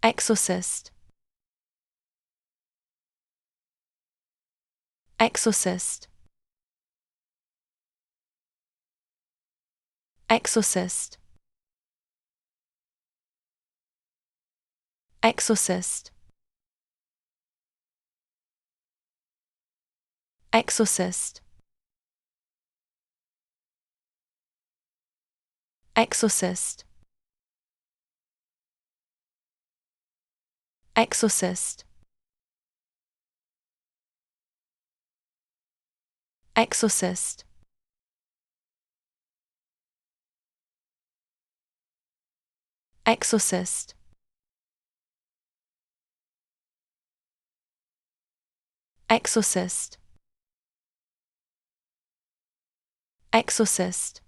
Exorcist. Exorcist. Exorcist. Exorcist. Exorcist. Exorcist. Exorcist. Exorcist. Exorcist. Exorcist. Exorcist.